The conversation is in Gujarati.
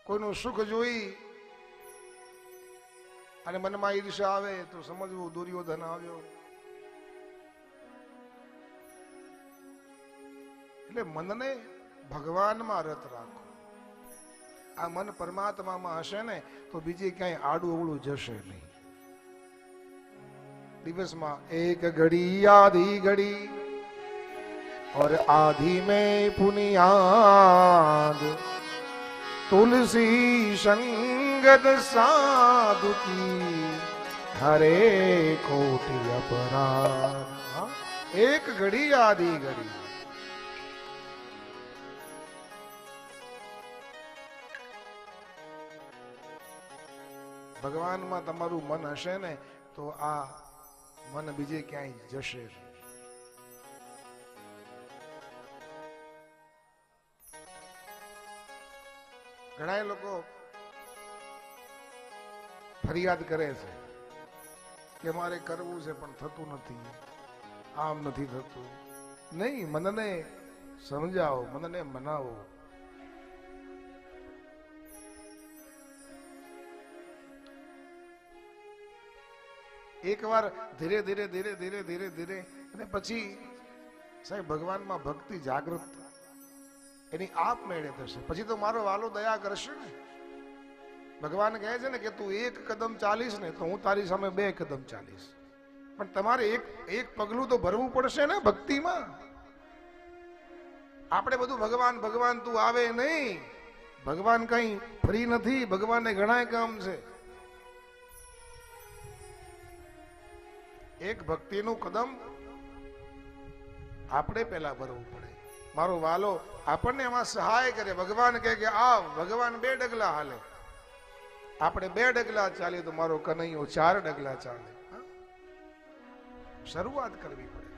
કોઈનું સુખ જોઈ અને મનમાં ઈર્ષા આવે તો સમજવું દુર્યોધન આવ્યો. એટલે મનને ભગવાનમાં રત રાખો. આ મન પરમાત્મામાં હશે ને તો બીજે ક્યાંય આડું અવળું જશે નહીં. દિવસમાં એક ઘડી આધી ઘડી और आधी में पुनियाद तुलसी संगत साधु की हरे कोटि अपराध. एक घड़ी आधी घड़ी ભગવાનમાં તમારું મન હશે ને તો આ મન બીજે ક્યાંય જશે. ઘણા લોકો ફરિયાદ કરે છે કે મારે કરવું છે પણ થતું નથી, આમ નથી થતું. નહીં, મનને સમજાવો, મનને મનાવો. એક વાર ધીરે ધીરે ધીરે ધીરે ધીરે ધીરે અને પછી સાહેબ ભગવાનમાં ભક્તિ જાગૃત એની આપ મેળે થશે. પછી તો મારો વાલો દયા કરશે ને. ભગવાન કહે છે ને કે તું એક કદમ ચાલીશ ને તો હું તારી સામે 2 કદમ ચાલીશ. પણ તમારે એક પગલું તો ભરવું પડશે ને ભક્તિમાં. આપણે બધું ભગવાન ભગવાન તું આવે નહીં. ભગવાન કઈ ફ્રી નથી. ભગવાનને ઘણા કામ છે. એક ભક્તિનું કદમ આપણે પેલા ભરવું પડે. મારો વાલો આપણને એમાં સહાય કરે. ભગવાન કહે કે આવ, ભગવાન 2 ડગલા હાલે. આપણે 2 ડગલા ચાલીએ તો મારો કનૈયો 4 ડગલા ચાલે. શરૂઆત કરવી પડે.